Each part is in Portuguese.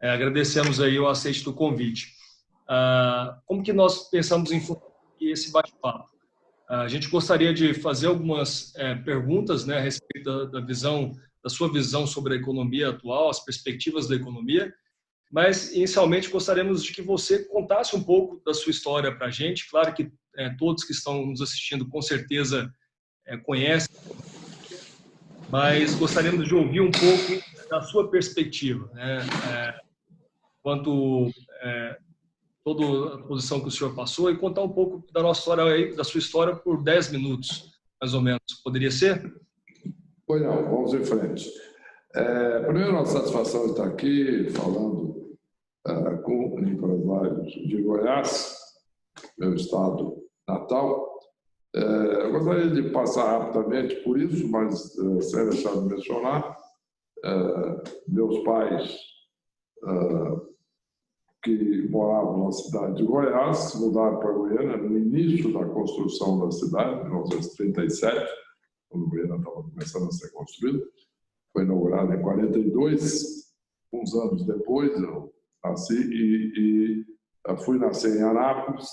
Agradecemos aí o aceite do convite. Como que nós pensamos em esse bate-papo? A gente gostaria de fazer algumas perguntas, né, a respeito da sua visão sobre a economia atual, as perspectivas da economia, mas inicialmente gostaríamos de que você contasse um pouco da sua história para a gente. Claro que todos que estão nos assistindo com certeza conhecem, mas gostaríamos de ouvir um pouco da sua perspectiva, né, quanto toda a posição que o senhor passou e contar um pouco da nossa história aí, da sua história por 10 minutos, mais ou menos. Poderia ser? Pois não, vamos em frente. Primeiro, uma satisfação estar aqui falando com empresários de Goiás, meu estado natal. Eu gostaria de passar rapidamente por isso, mas sem deixar de mencionar, meus pais, que moravam na cidade de Goiás, se mudaram para Goiânia no início da construção da cidade, em 1937, quando Goiânia estava começando a ser construída. Foi inaugurado em 42, uns anos depois eu nasci e fui nascer em Anápolis,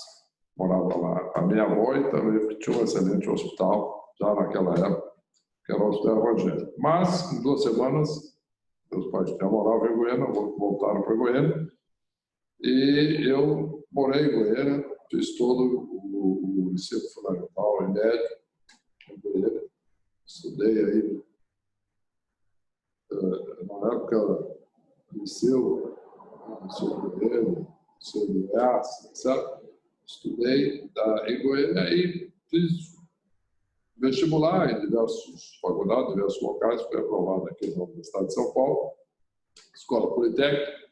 morava lá a minha avó e também tinha um excelente hospital, já naquela época, que era o Hospital Evangélico. Mas, em 2 semanas, meus pais já moravam em Goiânia, voltaram para Goiânia, e eu morei em Goiânia, fiz todo o ensino fundamental e médio em Goiânia, estudei aí, na época, liceu Goiânia, liceu de Goiás, etc. Estudei em Goiânia e fiz vestibular em diversas faculdades, diversos locais, fui aprovado aqui na Universidade de São Paulo, Escola Politécnica.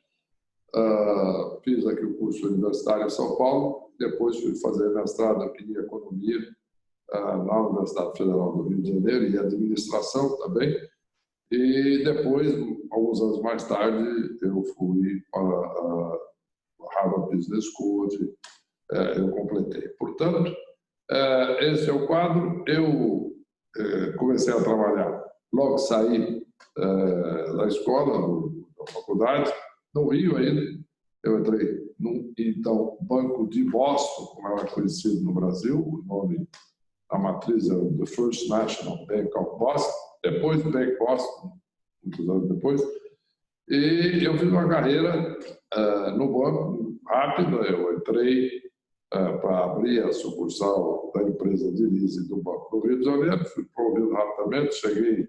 Fiz aqui o curso universitário em São Paulo, depois fui fazer mestrado em Economia na Universidade Federal do Rio de Janeiro e Administração também. E depois, alguns anos mais tarde, eu fui para a Harvard Business School, onde eu completei. Portanto, esse é o quadro. Eu comecei a trabalhar, logo saí da escola, da faculdade, no Rio ainda. Eu entrei no, então, Banco de Boston, como era conhecido no Brasil, o nome, a matriz era The First National Bank of Boston, depois Bank Boston, muitos anos depois, e eu fiz uma carreira no banco rápida. Eu entrei para abrir a sucursal da empresa de leasing do Banco do Rio de Janeiro, fui promovido rapidamente, cheguei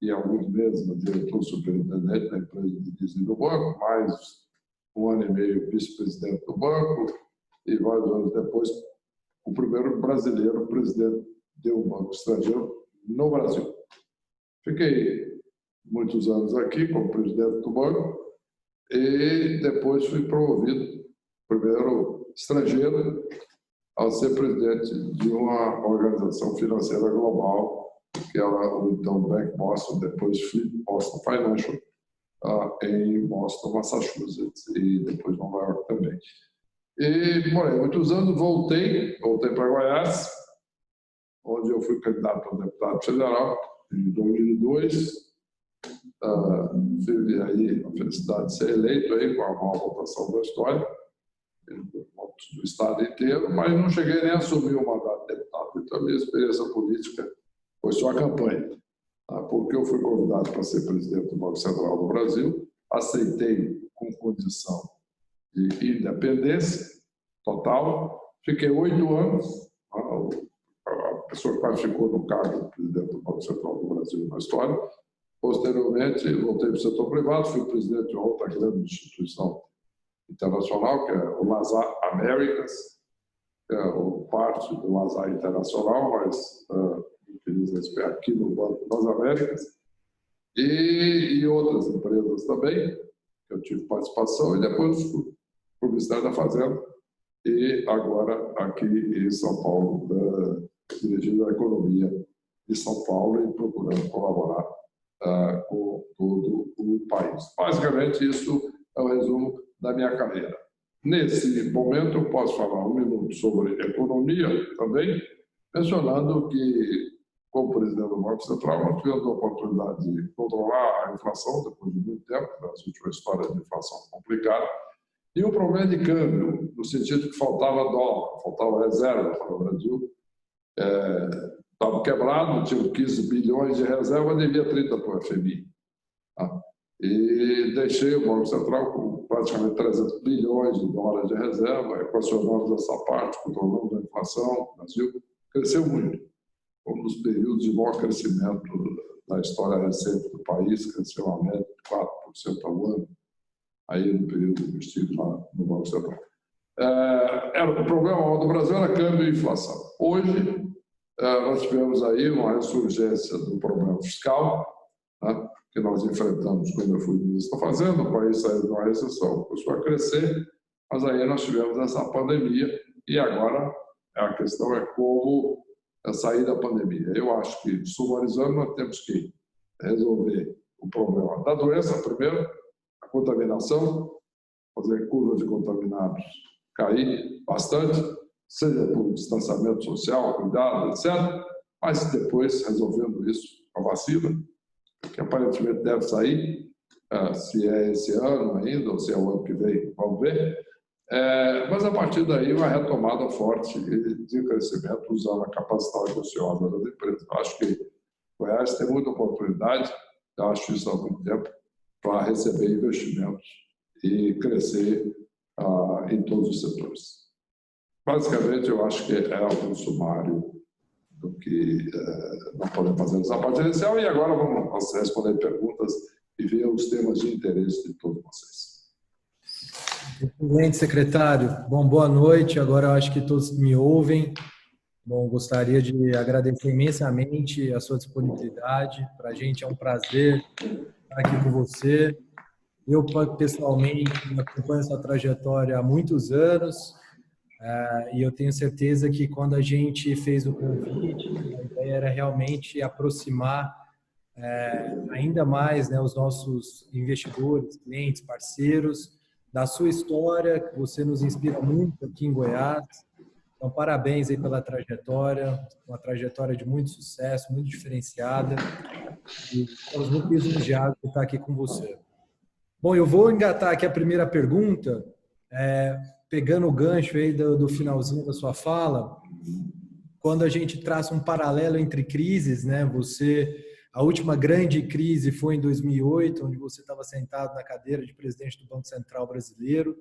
em alguns meses no diretor superintendente da empresa de leasing do banco, mais 1 ano e meio vice-presidente do banco, e vários anos depois, o primeiro brasileiro presidente de um banco estrangeiro no Brasil. Fiquei muitos anos aqui como presidente do banco e depois fui promovido, primeiro estrangeiro, ao ser presidente de uma organização financeira global, que era o então Bank Boston, depois Boston Financial, em Boston, Massachusetts, e depois Nova York também. E morei muitos anos, voltei para Goiás, onde eu fui candidato a deputado federal em 2002. Tive aí a felicidade de ser eleito aí com a maior votação da história, do estado inteiro, mas não cheguei nem a assumir o mandato de deputado. Então, a minha experiência política foi só a campanha, porque eu fui convidado para ser presidente do Banco Central do Brasil, aceitei com condição de independência total, fiquei 8 anos, a pessoa que mais ficou no cargo de presidente do Banco Central do Brasil na história. Posteriormente, voltei para o setor privado, fui presidente de outra grande instituição internacional, que é o Lazar Americas, que é parte do Lazar Internacional, mas aqui no Banco das Américas, e outras empresas também, que eu tive participação, e depois fui para o Ministério da Fazenda, e agora aqui em São Paulo, dirigindo a economia de São Paulo e procurando colaborar com todo o país. Basicamente, isso é o resumo da minha carreira. Nesse momento, eu posso falar 1 minuto sobre economia também, mencionando que como presidente do Banco Central, nós tivemos a oportunidade de controlar a inflação depois de muito tempo, nas últimas histórias de inflação complicada, e o problema de câmbio, no sentido que faltava dólar, faltava reserva para o Brasil, estava quebrado, tinha 15 bilhões de reserva, devia 30 para o FMI. Tá? E deixei o Banco Central com praticamente 300 bilhões de dólares de reserva, equacionamos essa parte, controlamos a inflação, o Brasil cresceu muito. Um dos períodos de maior crescimento da história recente do país, cresceu a média de 4% ao ano, aí no período investido lá no Banco Central. O problema do Brasil era câmbio e inflação. Hoje, nós tivemos aí uma ressurgência do problema fiscal, né, que nós enfrentamos quando eu fui ministro da Fazenda, o país saiu de uma recessão, começou a crescer, mas aí nós tivemos essa pandemia e agora a questão é como sair da pandemia. Eu acho que, sumarizando, nós temos que resolver o problema da doença, primeiro, a contaminação, fazer a curva de contaminados cair bastante, seja por distanciamento social, cuidado, etc., mas depois, resolvendo isso com a vacina, que aparentemente deve sair, se é esse ano ainda, ou se é o ano que vem, vamos ver. Mas a partir daí, uma retomada forte de crescimento usando a capacidade ociosa das empresas. Eu acho que o Goiás tem muita oportunidade, eu acho isso há muito tempo, para receber investimentos e crescer em todos os setores. Basicamente, eu acho que é um sumário do que nós podemos fazer nessa parte inicial, e agora vamos responder perguntas e ver os temas de interesse de todos vocês. Excelente, secretário. Bom, boa noite. Agora eu acho que todos me ouvem. Bom, gostaria de agradecer imensamente a sua disponibilidade. Para a gente é um prazer estar aqui com você. Eu, pessoalmente, acompanho essa trajetória há muitos anos. E eu tenho certeza que quando a gente fez o convite, a ideia era realmente aproximar ainda mais, né, os nossos investidores, clientes, parceiros, da sua história, que você nos inspira muito aqui em Goiás. Então, parabéns aí pela trajetória, uma trajetória de muito sucesso, muito diferenciada. E estamos muito lisonjeados de estar aqui com você. Bom, eu vou engatar aqui a primeira pergunta, pegando o gancho aí do finalzinho da sua fala, quando a gente traça um paralelo entre crises, né? A última grande crise foi em 2008, onde você estava sentado na cadeira de presidente do Banco Central brasileiro.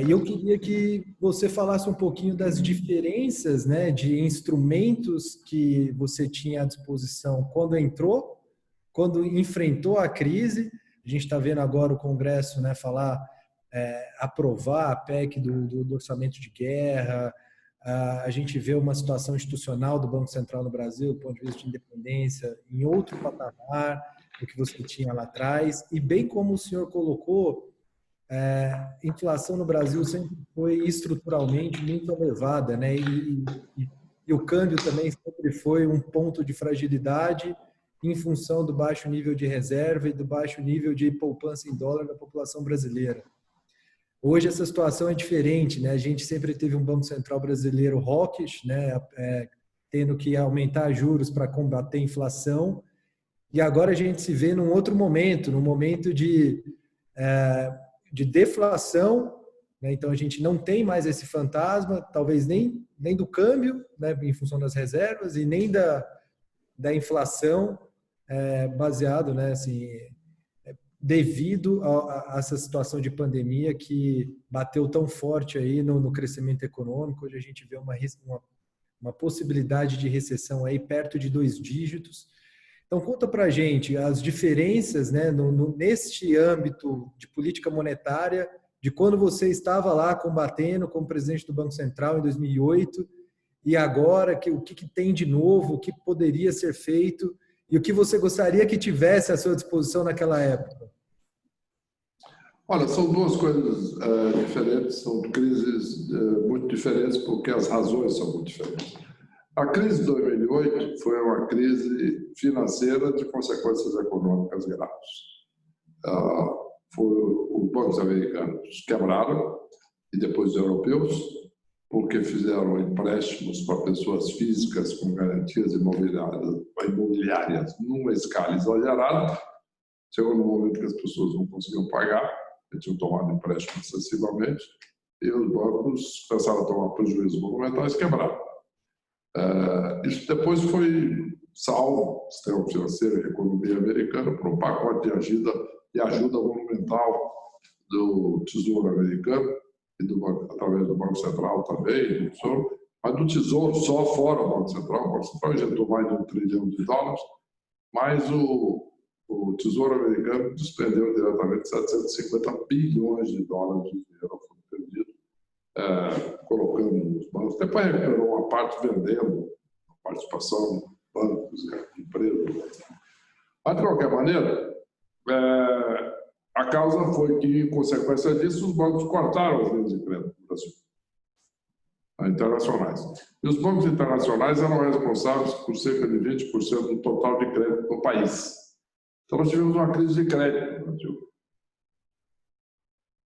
E eu queria que você falasse um pouquinho das diferenças, né, de instrumentos que você tinha à disposição quando entrou, quando enfrentou a crise. A gente está vendo agora o Congresso, né, aprovar a PEC do orçamento de guerra. A gente vê uma situação institucional do Banco Central no Brasil, do ponto de vista de independência, em outro patamar do que você tinha lá atrás. E bem como o senhor colocou, inflação no Brasil sempre foi estruturalmente muito elevada, né? E o câmbio também sempre foi um ponto de fragilidade em função do baixo nível de reserva e do baixo nível de poupança em dólar da população brasileira. Hoje essa situação é diferente, né? A gente sempre teve um Banco Central brasileiro hawkish, né? Tendo que aumentar juros para combater a inflação. E agora a gente se vê num outro momento, num momento de deflação, né? Então a gente não tem mais esse fantasma, talvez nem do câmbio, né? Em função das reservas, e nem da inflação, baseado, né? Assim, devido a essa situação de pandemia que bateu tão forte aí no crescimento econômico. Hoje a gente vê uma possibilidade de recessão aí perto de 2 dígitos. Então, conta para a gente as diferenças, né, neste âmbito de política monetária, de quando você estava lá combatendo como presidente do Banco Central em 2008, e agora, o que tem de novo, o que poderia ser feito, e o que você gostaria que tivesse à sua disposição naquela época? Olha, são duas coisas diferentes, são crises muito diferentes, porque as razões são muito diferentes. A crise de 2008 foi uma crise financeira de consequências econômicas graves. Os bancos americanos quebraram, e depois os europeus, porque fizeram empréstimos para pessoas físicas com garantias imobiliárias numa escala exagerada. Chegou no momento que as pessoas não conseguiam pagar, tinham tomado empréstimo excessivamente, e os bancos começaram a tomar prejuízos monumentais e quebraram. Isso depois foi salvo, o sistema financeiro e a economia americana, por um pacote de ajuda monumental do Tesouro americano, através do Banco Central também, do Tesouro, mas do Tesouro só fora do Banco Central. O Banco Central injetou mais de $1 trilhão, mas o Tesouro americano despendeu diretamente $750 bilhões de dinheiro perdido, colocando nos bancos. Depois recuperou uma parte vendendo a participação em bancos e empresas. Mas, de qualquer maneira, a causa foi que, em consequência disso, os bancos cortaram as linhas de crédito no Brasil, internacionais. E os bancos internacionais eram responsáveis por cerca de 20% do total de crédito no país. Então, nós tivemos uma crise de crédito no Brasil,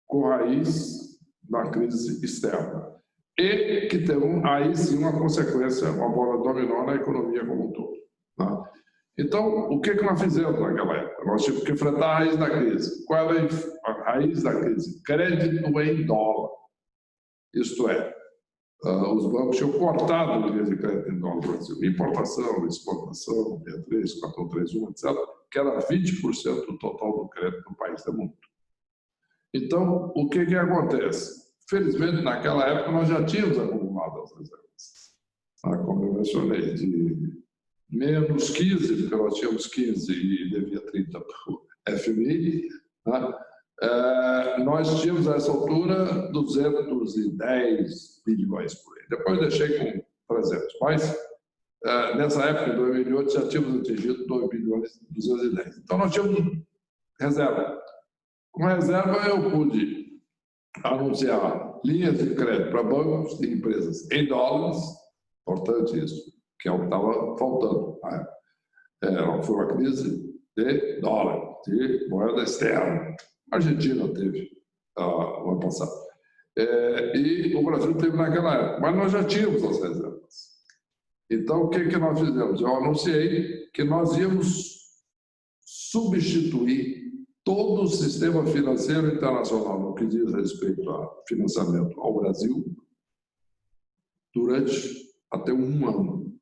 com raiz na crise externa. E que teve, aí sim, uma consequência, uma bola dominó na economia como um todo. Tá? Então, o que nós fizemos naquela época? Nós tivemos que enfrentar a raiz da crise. Qual era a raiz da crise? Crédito em dólar. Isto é, os bancos tinham cortado linhas de crédito em dólar no Brasil. Importação, exportação, 63, 4131, etc., que era 20% do total do crédito no país. É muito. Então, o que acontece? Felizmente, naquela época, nós já tínhamos acumulado as reservas. Como eu mencionei, de menos 15, porque nós tínhamos 15 e devia 30 para o FMI, nós tínhamos, a essa altura, 210 bilhões por aí. Depois deixei com 300, mas nessa época, em 2008, já tínhamos atingido 2 bilhões e 210. Então, nós tínhamos reserva. Com reserva, eu pude anunciar linhas de crédito para bancos e empresas em dólares, importante isso, que é o que estava faltando. Foi uma crise de dólar, de moeda externa. A Argentina teve no ano passado. E o Brasil teve naquela época. Mas nós já tínhamos as reservas. Então, o que nós fizemos? Eu anunciei que nós íamos substituir todo o sistema financeiro internacional no que diz respeito a financiamento ao Brasil durante até um ano.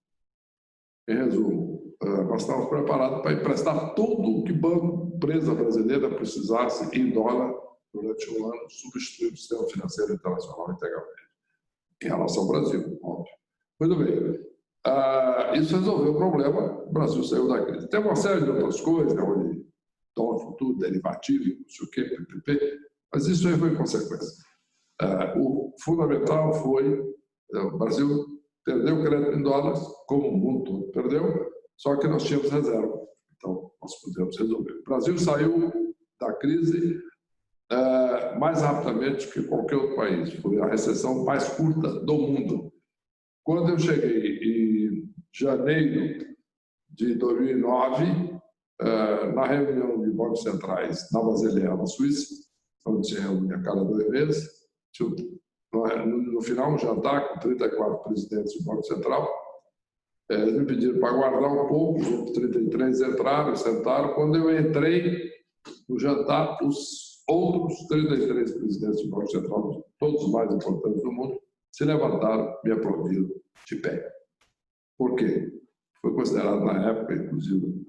Em resumo, nós estávamos preparados para emprestar tudo o que banco, empresa brasileira precisasse em dólar durante um ano, substituindo o sistema financeiro internacional integralmente, em relação ao Brasil, óbvio. Muito bem. Isso resolveu o problema, o Brasil saiu da crise. Tem uma série de outras coisas, onde dólar futuro, derivativo, não sei o quê, PPP, mas isso aí foi consequência. O fundamental foi o Brasil perdeu crédito em dólares, como o mundo todo perdeu, só que nós tínhamos reserva. Então, nós pudemos resolver. O Brasil saiu da crise mais rapidamente que qualquer outro país. Foi a recessão mais curta do mundo. Quando eu cheguei em janeiro de 2009, na reunião de bancos centrais na Basilea, na Suíça, onde se reúne a cada 2 meses, no final, um jantar com 34 presidentes do Banco Central. Eles me pediram para aguardar um pouco, os outros 33 entraram, sentaram. Quando eu entrei no jantar, os outros 33 presidentes do Banco Central, todos os mais importantes do mundo, se levantaram e me aplaudiram de pé. Por quê? Foi considerado na época, inclusive,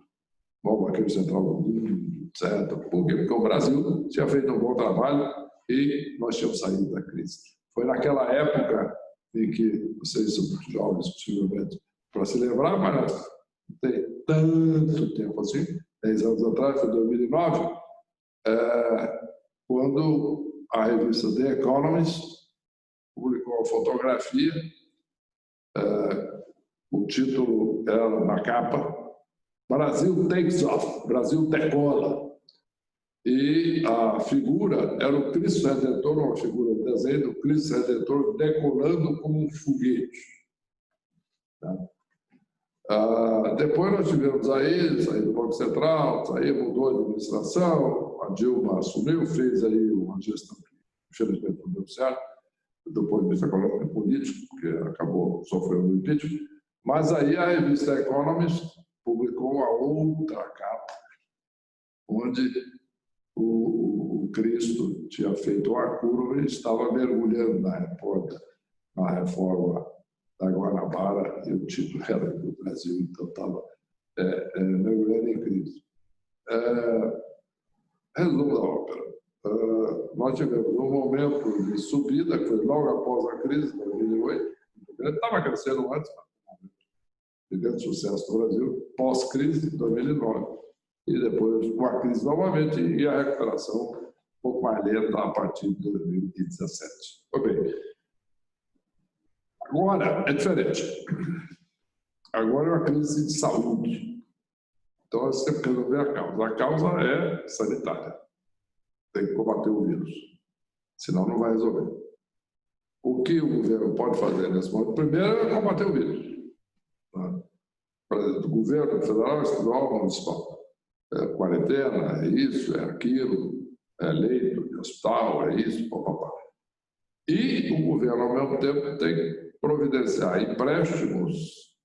o maior banqueiro central do mundo, etc. Por quê? Porque o Brasil tinha feito um bom trabalho e nós tínhamos saído da crise. Foi naquela época em que vocês são muito jovens, possivelmente, para se lembrar, mas não tem tanto tempo assim, 10 anos atrás, foi 2009, quando a revista The Economist publicou uma fotografia, o título era na capa, Brasil takes off, Brasil decola. E a figura era o Cristo Redentor, uma figura de desenho do Cristo Redentor decolando como um foguete. Depois nós tivemos saiu do Banco Central, mudou a administração, a Dilma assumiu, fez aí uma gestão que infelizmente não deu certo, do ponto de vista econômico e político, porque acabou sofrendo o impeachment. Mas aí a revista Economist publicou uma outra capa, onde o Cristo tinha feito uma curva e estava mergulhando na reforma da Guanabara, e o título era do Brasil, então estava mergulhando em Cristo. Resumo da ópera. Nós tivemos um momento de subida, que foi logo após a crise de 2008. Ele estava crescendo antes, de grande sucesso do Brasil, pós-crise de 2009. E depois, com a crise novamente, e a recuperação um pouco mais lenta a partir de 2017. Ok. Agora é diferente. Agora é uma crise de saúde. Então, nós temos que resolver a causa. A causa é sanitária. Tem que combater o vírus. Senão, não vai resolver. O que o governo pode fazer nesse momento? Primeiro é combater o vírus. Do governo federal, estadual, municipal. Quarentena, é isso, é aquilo, é leito de hospital, é isso, papapá. E o governo, ao mesmo tempo, tem que providenciar empréstimos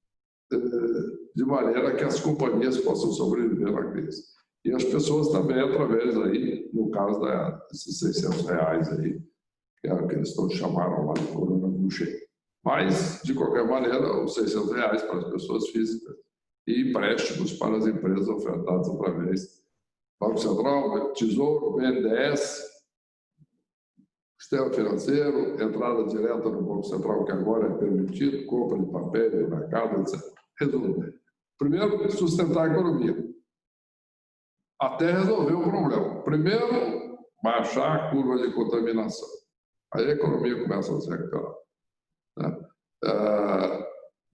de maneira que as companhias possam sobreviver na crise. E as pessoas também, através aí, no caso desses R$600 aí, que é o que eles chamaram lá de Corona Bucheiro. Mas, de qualquer maneira, os R$600 para as pessoas físicas e empréstimos para as empresas ofertadas através do Banco Central, Tesouro, BNDES, sistema financeiro, entrada direta no Banco Central, que agora é permitido, compra de papel no mercado, etc. Resumo. Primeiro, sustentar a economia, até resolver o problema. Primeiro, baixar a curva de contaminação. Aí a economia começa a se recuperar.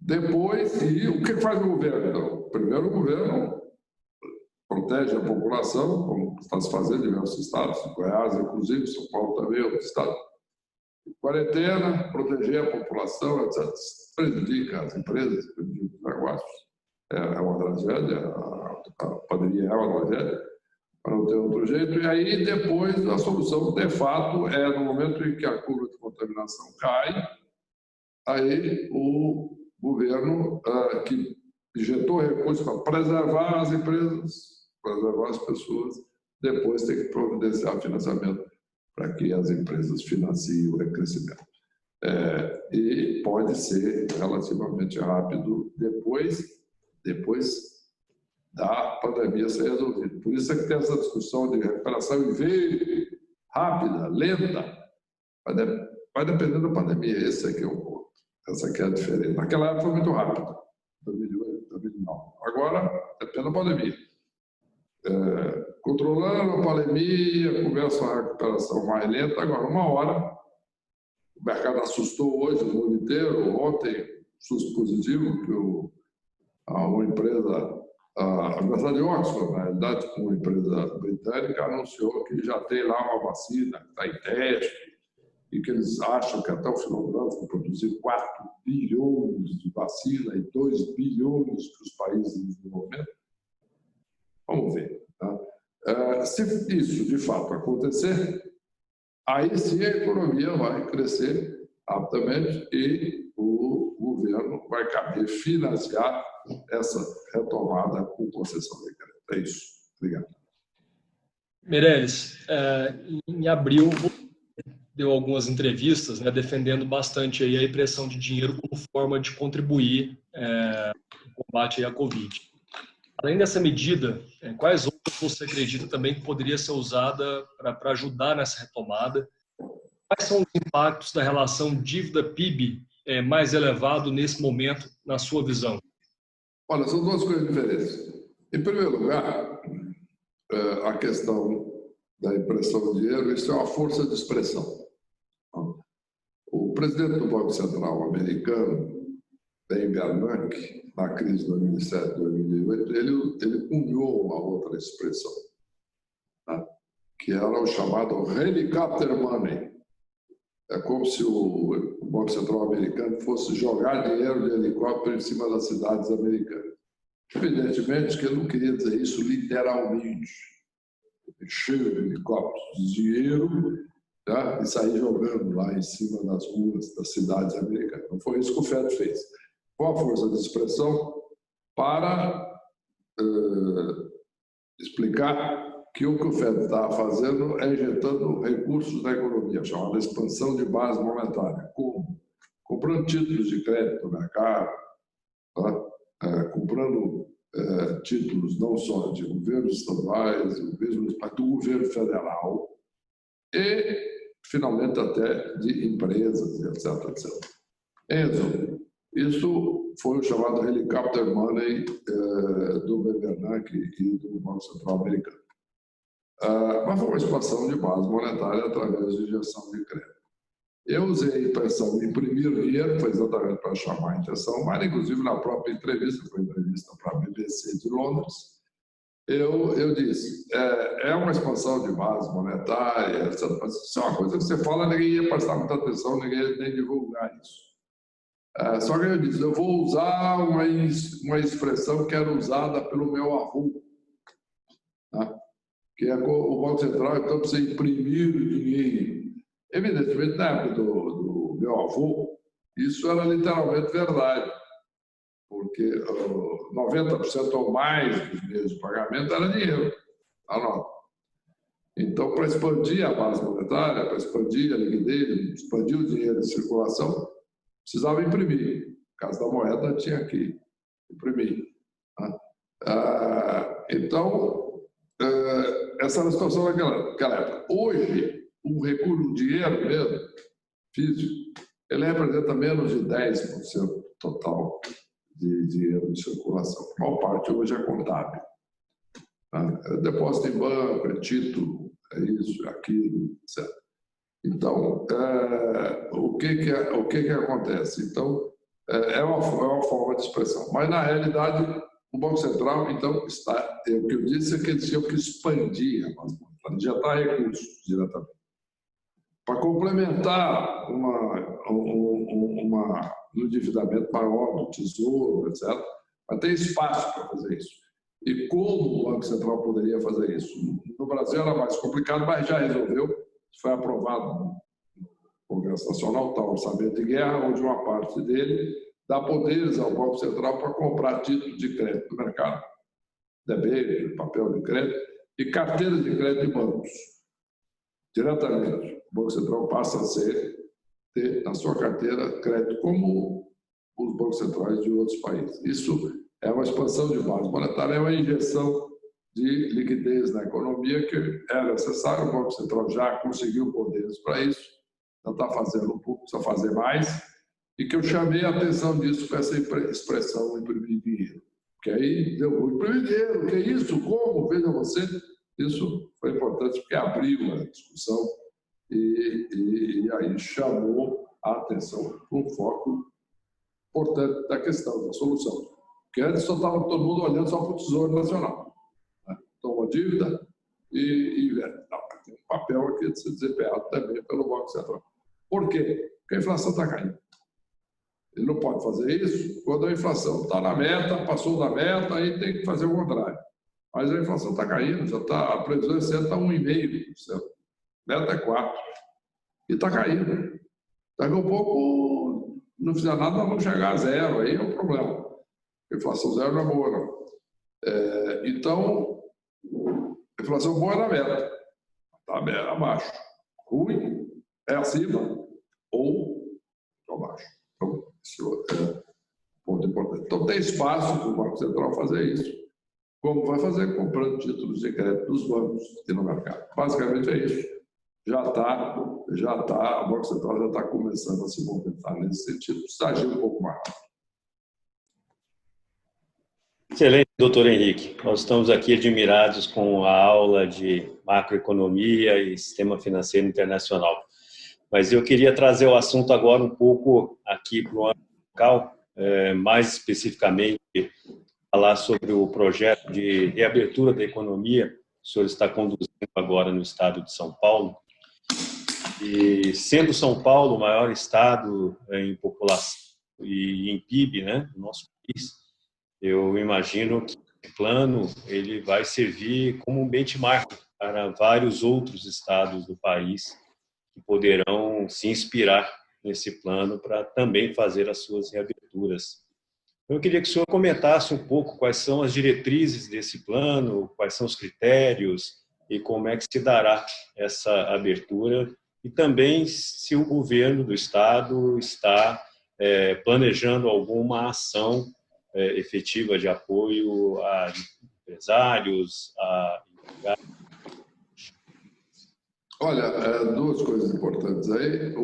Depois, e o que faz o governo? Então, primeiro, o governo protege a população, como está se fazendo em diversos estados, Goiás, inclusive, São Paulo também, outros estados. Quarentena, proteger a população, etc. Prejudica as empresas, prejudica os negócios. É uma tragédia, a pandemia é uma tragédia, para não ter outro jeito. E aí, depois, a solução, de fato, é no momento em que a curva de contaminação cai, aí o governo que injetou recursos para preservar as empresas, preservar as pessoas, depois tem que providenciar financiamento para que as empresas financiem o crescimento. E pode ser relativamente rápido depois da pandemia ser resolvida. Por isso é que tem essa discussão de recuperação em V, rápida, lenta, vai depender da pandemia. Esse aqui é o ponto. Essa aqui é a diferença. Naquela época foi muito rápido, 2008, 2009. Agora, depende da pandemia. Controlando a pandemia, começa uma recuperação mais lenta. Agora, uma hora, o mercado assustou hoje o mundo inteiro. Ontem, susto positivo, que uma empresa, a Universidade de Oxford, na realidade, uma empresa britânica, anunciou que já tem lá uma vacina, que está em teste, e que eles acham que até o final do ano vão produzir 4 bilhões de vacina e 2 bilhões para os países em desenvolvimento. Vamos ver. Tá? Se isso, de fato, acontecer, aí sim a economia vai crescer rapidamente e o governo vai caber financiar essa retomada com concessão de crédito. É isso. Obrigado. Meirelles, em abril, deu algumas entrevistas, né, defendendo bastante aí a impressão de dinheiro como forma de contribuir no combate à Covid. Além dessa medida, quais outras você acredita também que poderia ser usada para ajudar nessa retomada? Quais são os impactos da relação dívida-PIB mais elevado nesse momento, na sua visão? Olha, são duas coisas diferentes. Em primeiro lugar, a questão da impressão de dinheiro, isso é uma força de expressão. O presidente do Banco Central americano, Ben Bernanke, na crise de 2007, 2008, ele cunhou uma outra expressão, né, que era o chamado helicopter money. É como se o Banco Central americano fosse jogar dinheiro de helicóptero em cima das cidades americanas. Evidentemente que ele não queria dizer isso literalmente. Cheio de helicópteros de dinheiro já, e sair jogando lá em cima das ruas das cidades americanas. Não foi isso que o FED fez. Com a força de expressão para explicar que o FED está fazendo é injetando recursos na economia, chamada expansão de base monetária. Como? Comprando títulos de crédito no mercado, tá? Comprando títulos não só de governos estaduais, mas do governo federal e, finalmente, até de empresas, etc, etc. Em resumo, isso foi o chamado helicopter money do Bernanke e do Banco Central Americano. Mas foi uma expansão de base monetária através de injeção de crédito. Eu usei a impressão imprimir dinheiro, foi exatamente para chamar a atenção, mas inclusive na própria entrevista, foi entrevista para a BBC de Londres, eu disse, é uma expansão de base monetária, etc. Isso é uma coisa que você fala, ninguém ia prestar muita atenção, ninguém ia nem divulgar isso. Só que eu disse, eu vou usar uma expressão que era usada pelo meu avô, tá? Que é o Banco Central, então precisa imprimir o dinheiro. Evidentemente, na época do meu avô, isso era literalmente verdade, porque 90% ou mais dos meios de pagamento era dinheiro, a nota. Então, para expandir a base monetária, para expandir a liquidez, expandir o dinheiro em circulação, precisava imprimir. No caso da moeda, tinha que imprimir. Então, essa era a situação naquela época. Hoje, o recurso, o dinheiro mesmo, físico, ele representa menos de 10% total de dinheiro em circulação. A maior parte hoje é contábil. É depósito em banco, é título, é isso, é aquilo, etc. Então, o que acontece? Então, é uma forma de expressão. Mas, na realidade, o Banco Central, então, o que eu disse é que eles tinham que expandir a base monetária, injetar recursos diretamente. Para complementar um endividamento maior do Tesouro, etc. Mas tem espaço para fazer isso. E como o Banco Central poderia fazer isso? No Brasil era mais complicado, mas já resolveu. Foi aprovado no Congresso Nacional, está o orçamento de guerra, onde uma parte dele dá poderes ao Banco Central para comprar títulos de crédito no mercado, debêntures, papel de crédito e carteiras de crédito de bancos. Diretamente, o Banco Central passa a ter na sua carteira crédito como os bancos centrais de outros países. Isso é uma expansão de base monetária, é uma injeção de liquidez na economia que é necessário. O Banco Central já conseguiu poderes para isso, já está fazendo um pouco, precisa fazer mais, e que eu chamei a atenção disso com essa expressão imprimir dinheiro. Porque aí deu imprimir dinheiro, que é isso? Como? Veja você, isso foi importante porque abriu a discussão e aí chamou a atenção para um foco importante da questão, da solução. Porque antes só estava todo mundo olhando só para o Tesouro Nacional. Né? Toma dívida e não, tem um papel aqui de ser desempenhado também pelo Banco Central. Por quê? Porque a inflação está caindo. Ele não pode fazer isso quando a inflação está na meta, passou da meta, aí tem que fazer o contrário. Mas a inflação está caindo, já está, a previsão esse ano está 1,5%. A meta é 4%. E está caindo. Daqui a pouco, não fizer nada, nós vamos chegar a zero, aí é um problema. A inflação zero não é boa, não. Então, a inflação boa é na meta. Está abaixo. Ruim é acima ou abaixo. Então, isso é um ponto importante. Então, tem espaço para o Banco Central fazer isso. Como vai fazer? Comprando títulos de crédito dos bancos e no mercado. Basicamente é isso. O Banco Central já está começando a se movimentar nesse sentido. Precisa agir um pouco mais rápido. Excelente, doutor Henrique. Nós estamos aqui admirados com a aula de macroeconomia e sistema financeiro internacional. Mas eu queria trazer o assunto agora um pouco aqui para o âmbito local, mais especificamente falar sobre o projeto de reabertura da economia que o senhor está conduzindo agora no estado de São Paulo. E sendo São Paulo o maior estado em população e em PIB, né, do nosso país, eu imagino que esse plano ele vai servir como um benchmark para vários outros estados do país que poderão se inspirar nesse plano para também fazer as suas reaberturas. Eu queria que o senhor comentasse um pouco quais são as diretrizes desse plano, quais são os critérios e como é que se dará essa abertura, e também se o governo do estado está planejando alguma ação efetiva de apoio a empresários, a... Olha, duas coisas importantes aí.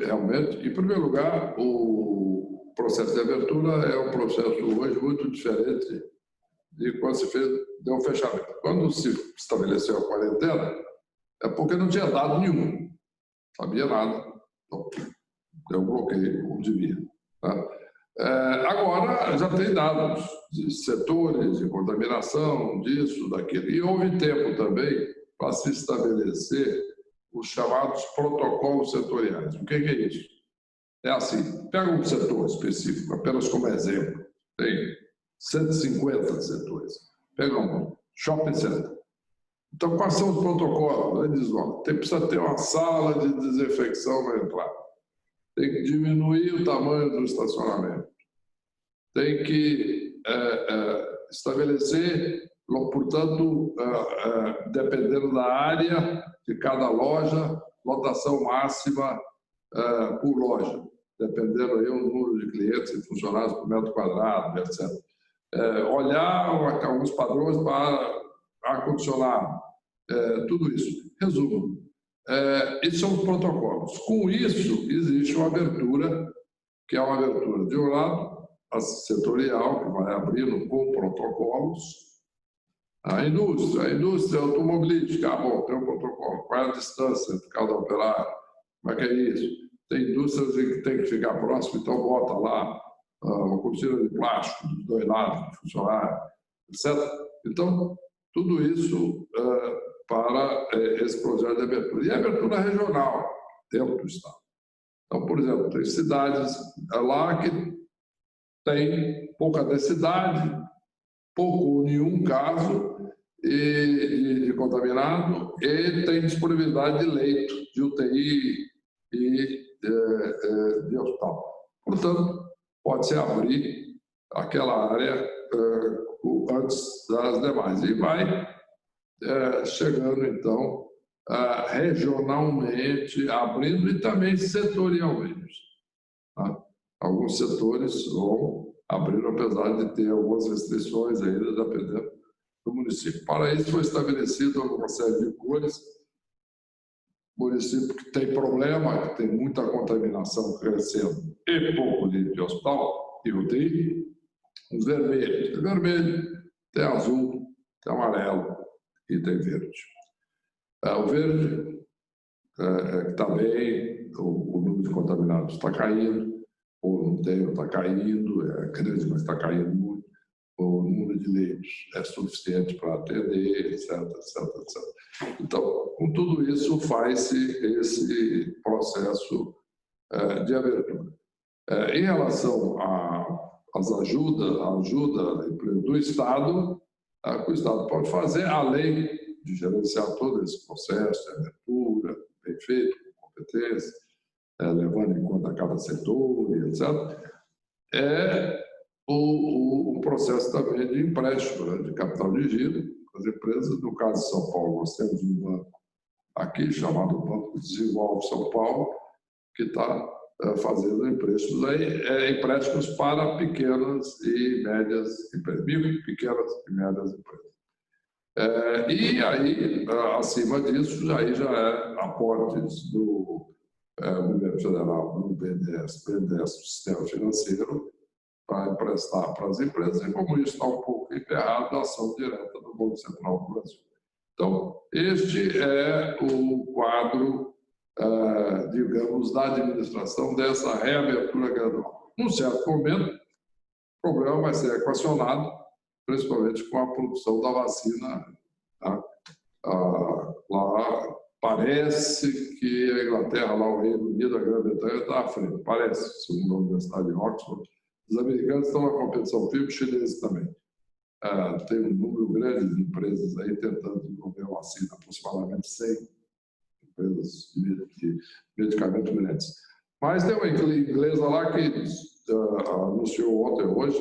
Realmente, em primeiro lugar, o processo de abertura é um processo hoje muito diferente de quando se deu um fechamento. Quando se estabeleceu a quarentena, é porque não tinha dado nenhum, não sabia nada, então, deu um bloqueio, como devia. Tá? Agora já tem dados de setores, de contaminação, disso, daquilo. E houve tempo também para se estabelecer os chamados protocolos setoriais. O que é isso? É assim, pega um setor específico, apenas como exemplo, tem 150 setores. Pega um shopping center. Então, quais são os protocolos? Aí diz, ó, precisa ter uma sala de desinfecção na entrada. Tem que diminuir o tamanho do estacionamento. Tem que estabelecer, portanto, dependendo da área de cada loja, lotação máxima por loja, dependendo aí do número de clientes e funcionários por metro quadrado, etc. Olhar alguns padrões para ar-condicionado, tudo isso. Resumo, esses são os protocolos. Com isso, existe uma abertura, que é uma abertura, de um lado, a setorial, que vai abrindo com protocolos. A indústria automobilística, bom, tem um protocolo. Qual é a distância entre cada operário? Como é que é isso? Tem indústrias que tem que ficar próximo, então bota lá uma cortina de plástico dos dois lados do funcionário, etc. Então, tudo isso para esse projeto de abertura. E a abertura regional, dentro do Estado. Então, por exemplo, tem cidades lá que tem pouca densidade, pouco ou nenhum caso de contaminado e tem disponibilidade de leito, de UTI e de hospital. Portanto, pode-se abrir aquela área antes das demais. E vai chegando, então, regionalmente, abrindo e também setorialmente. Tá? Alguns setores vão abrir, apesar de ter algumas restrições ainda, dependendo do município. Para isso, foi estabelecida uma série de cores. Município que tem problema, que tem muita contaminação crescendo e pouco de hospital e UTI, os vermelhos. Tem vermelho, tem azul, tem amarelo e tem verde. O verde está bem, o número de contaminados está caindo, ou não tem, está caindo, é grande, mas está caindo muito. O número de leitos é suficiente para atender, etc, etc, etc. Então, com tudo isso, faz-se esse processo de abertura. Em relação às ajudas, a ajuda do Estado, que o Estado pode fazer, além de gerenciar todo esse processo de abertura, bem feito, com competência, levando em conta cada setor, etc., o processo também de empréstimo, né, de capital de giro para as empresas. No caso de São Paulo, nós temos um banco aqui chamado Banco Desenvolve São Paulo, que está fazendo empréstimos empréstimos para pequenas e médias empresas, pequenas e médias empresas. E aí, acima disso, aí já é aportes do governo federal, do BNDES, do Sistema Financeiro, para emprestar para as empresas, e como isso está um pouco emperrado, a ação direta do Banco Central do Brasil. Então, este é o quadro, digamos, da administração dessa reabertura gradual. Num certo momento, o problema vai ser equacionado, principalmente com a produção da vacina. Tá? Lá parece que a Inglaterra, lá o Reino Unido, a Grã-Bretanha está à frente, parece, segundo a Universidade de Oxford. Os americanos estão na competição firme, os chineses também. Tem um número grande de empresas aí tentando desenvolver a vacina, aproximadamente 100 empresas de medicamentos grandes. Mas tem uma inglesa lá que anunciou ontem ou hoje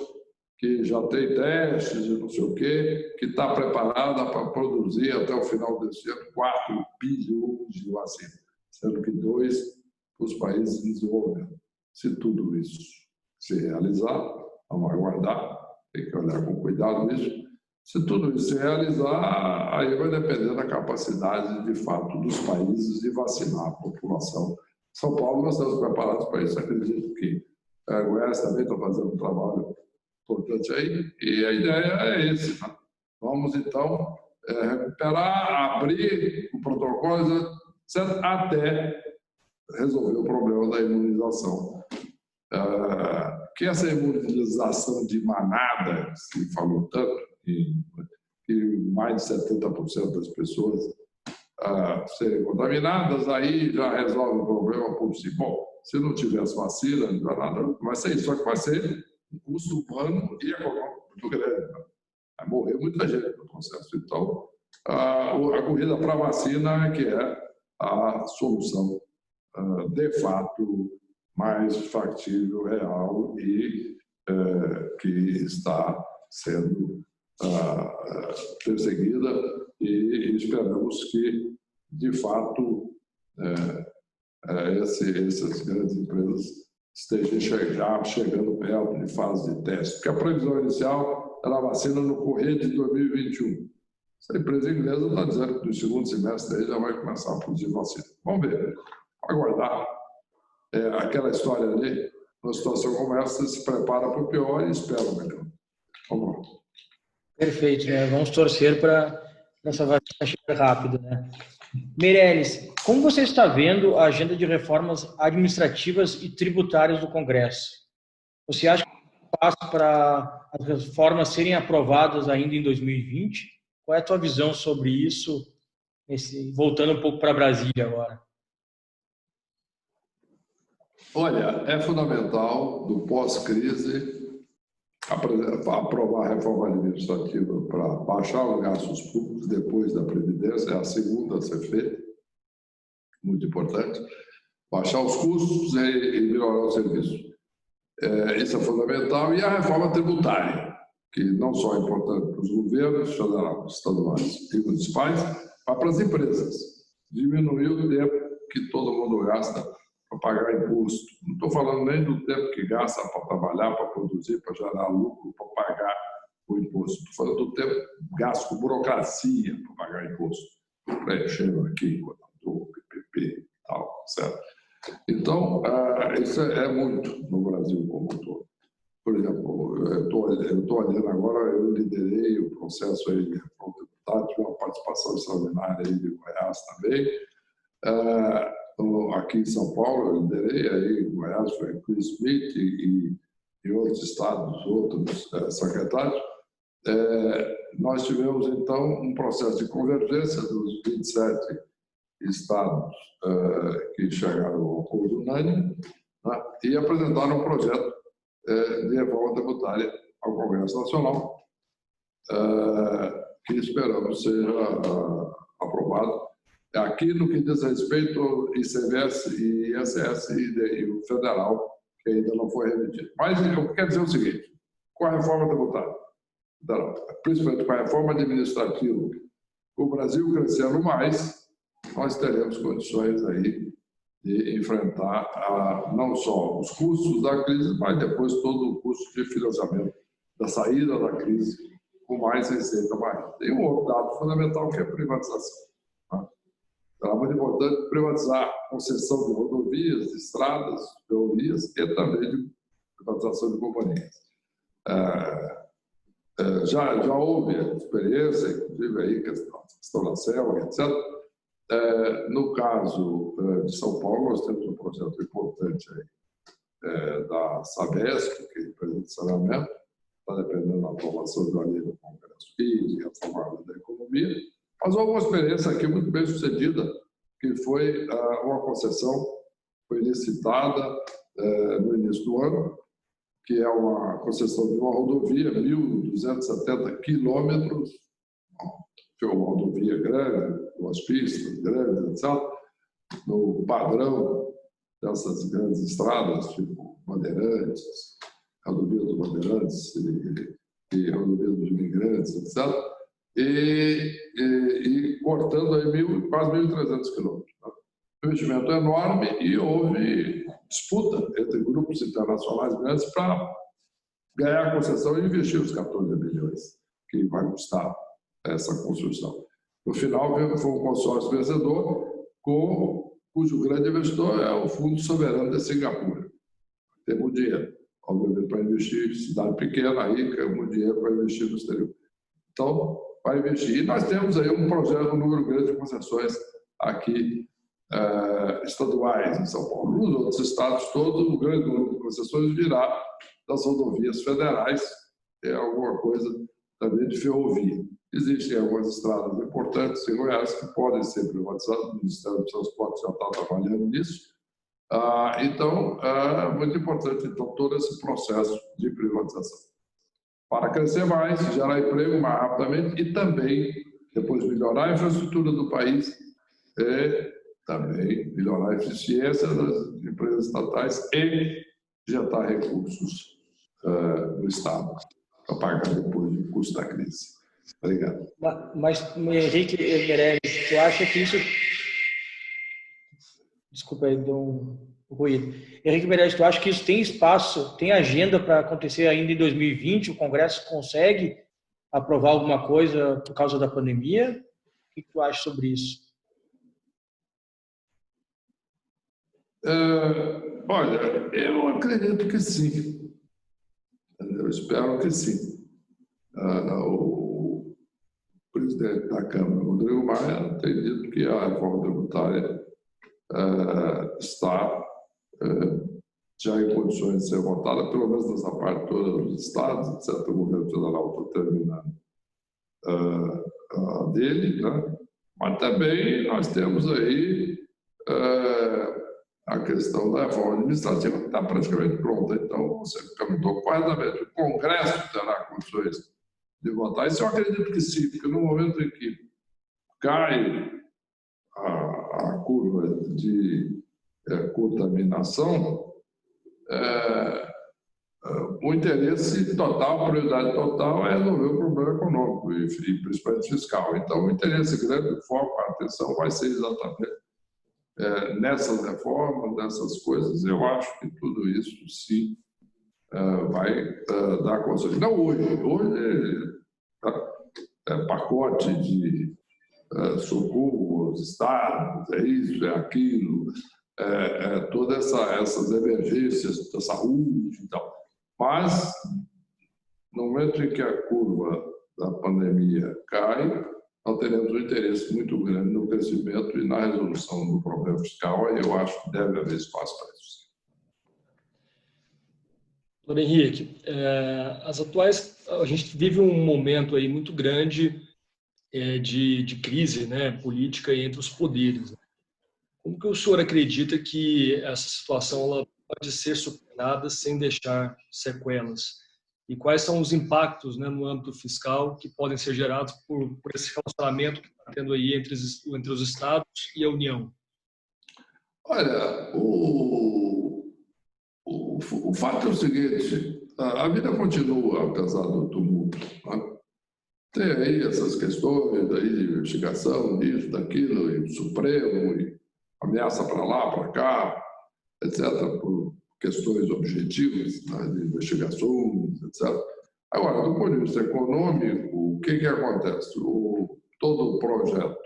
que já tem testes e não sei o quê, que está preparada para produzir até o final desse ano 4 bilhões de vacinas, sendo que 2 para os países em desenvolvimento. Se tudo isso se realizar, vamos aguardar, tem que olhar com cuidado isso. Se tudo isso se realizar, aí vai depender da capacidade, de fato, dos países de vacinar a população. São Paulo, nós estamos preparados para isso. Acredito que Goiás também está fazendo um trabalho importante aí, e a ideia é esse. Né? Vamos, então, recuperar, abrir o protocolo, etc., até resolver o problema da imunização. Que essa imunização de manada, que se falou tanto, que mais de 70% das pessoas serem contaminadas, aí já resolve o problema por si. Bom, se não tivesse vacina, não vai nada, vai ser isso, só que vai ser um custo humano e econômico muito grande. Né? Vai morrer muita gente no processo. Então, a corrida para a vacina é que é a solução, de fato, mais factível, real e que está sendo perseguida e esperamos que, de fato, essas grandes empresas estejam já chegando perto de fase de teste, porque a previsão inicial era a vacina no correr de 2021. Essa empresa inglesa está dizendo que no segundo semestre aí já vai começar a produzir vacina. Vamos ver, aguardar. Aquela história ali, numa situação como essa, se prepara para o pior e espera o melhor. Vamos lá. Perfeito, né? Vamos torcer para essa vacina chegar rápido, né? Meirelles, como você está vendo a agenda de reformas administrativas e tributárias do Congresso? Você acha que é fácil para as reformas serem aprovadas ainda em 2020? Qual é a tua visão sobre isso, voltando um pouco para Brasília agora? Olha, é fundamental, do pós-crise, aprovar a reforma administrativa para baixar os gastos públicos depois da Previdência, é a segunda a ser feita, muito importante, baixar os custos e melhorar o serviço. Isso é fundamental. E a reforma tributária, que não só é importante para os governos federais, estaduais e municipais, mas para as empresas. Diminuir o tempo que todo mundo gasta para pagar imposto. Não estou falando nem do tempo que gasta para trabalhar, para produzir, para gerar lucro, para pagar o imposto. Estou falando do tempo gasto com burocracia para pagar imposto. Preenchendo aqui, contador, PPP e tal, certo? Então, isso é muito no Brasil como um todo. Por exemplo, eu estou olhando agora, eu liderei o processo aí de reforma tributária, tive uma participação extraordinária aí de Goiás também. Aqui em São Paulo, eu liderei, aí em Goiás foi Chris Smith e outros estados, outros secretários. Nós tivemos, então, um processo de convergência dos 27 estados que chegaram ao acordo unânime, né, e apresentaram um projeto de reforma tributária ao Congresso Nacional, que esperamos seja aprovado. Aqui, no que diz respeito ao ICMS e ISS e o federal, que ainda não foi remetido. Mas eu quero dizer o seguinte, com a reforma tributária, principalmente com a reforma administrativa, o Brasil crescendo mais, nós teremos condições aí de enfrentar não só os custos da crise, mas depois todo o custo de financiamento da saída da crise com mais receita maior. Tem um outro dado fundamental que é a privatização. Será muito importante privatizar a concessão de rodovias, de estradas, de ferrovias e também de privatização de companhias. Já houve experiência, inclusive aí, questão da CELG, etc. No caso de São Paulo, nós temos um projeto importante aí, da Sabesp, que é a empresa de saneamento, está dependendo da aprovação da lei do Congresso e de reforma da economia. Mas houve uma experiência aqui muito bem sucedida, que foi uma concessão, foi licitada no início do ano, que é uma concessão de uma rodovia, 1.270 quilômetros, foi uma rodovia grande, duas pistas grandes, etc., no padrão dessas grandes estradas, tipo Bandeirantes, Rodovia dos Bandeirantes e Rodovia dos Imigrantes, etc., e cortando aí quase 1.300 quilômetros. Né? O investimento é enorme e houve disputa entre grupos internacionais grandes para ganhar a concessão e investir os 14 bilhões que vai custar essa construção. No final, foi um consórcio vencedor, cujo grande investidor é o Fundo Soberano de Singapura. Temos dinheiro, obviamente, para investir em cidade pequena, rica, muito dinheiro para investir no exterior. Então, vai investir. E nós temos aí um projeto, um número grande de concessões aqui, estaduais em São Paulo. Nos outros estados todos, o grande número de concessões virá das rodovias federais, é alguma coisa também de ferrovia. Existem algumas estradas importantes em Goiás que podem ser privatizadas, o Ministério dos Transportes já está trabalhando nisso. Então, é muito importante então, todo esse processo de privatização. Para crescer mais, gerar emprego mais rapidamente e também, depois, melhorar a infraestrutura do país e também melhorar a eficiência das empresas estatais e injetar recursos no Estado para pagar depois o custo da crise. Obrigado. Mas, Henrique Meirelles, tu acha que isso... Desculpa aí, deu um ruído. Henrique Meirelles, tu acha que isso tem espaço, tem agenda para acontecer ainda em 2020? O Congresso consegue aprovar alguma coisa por causa da pandemia? O que tu acha sobre isso? Olha, eu acredito que sim. Eu espero que sim. O presidente da Câmara, Rodrigo Maia, tem dito que a reforma tributária está já em condições de ser votada, pelo menos nessa parte toda dos estados, etc. O governo federal está terminando dele, né? Mas também nós temos aí a questão da reforma administrativa, que está praticamente pronta. Então, você perguntou corretamente, o Congresso terá condições de votar? Isso eu acredito que sim, porque no momento em que cai a curva de contaminação, o interesse total, a prioridade total é resolver o problema econômico e principalmente fiscal. Então, o interesse grande, o foco, a atenção vai ser exatamente nessas reformas, nessas coisas. Eu acho que tudo isso, sim, vai dar condições. Não hoje. Hoje é pacote de socorro aos estados, é isso, é aquilo, todas essas emergências da saúde e tal. Mas, no momento em que a curva da pandemia cai, nós teremos um interesse muito grande no crescimento e na resolução do problema fiscal, e eu acho que deve haver espaço para isso. Doutor Henrique, a gente vive um momento aí muito grande de crise, né, política entre os poderes. Né? Como que o senhor acredita que essa situação ela pode ser superada sem deixar sequelas? E quais são os impactos, né, no âmbito fiscal que podem ser gerados por esse relacionamento que está tendo aí entre os estados e a União? Olha, o fato é o seguinte, a vida continua apesar do tumulto. Né? Tem aí essas questões aí de investigação, disso, daquilo, e Supremo, e ameaça para lá, para cá, etc., por questões objetivas, né, de investigações, etc. Agora, do ponto de vista econômico, o que acontece? Todo o projeto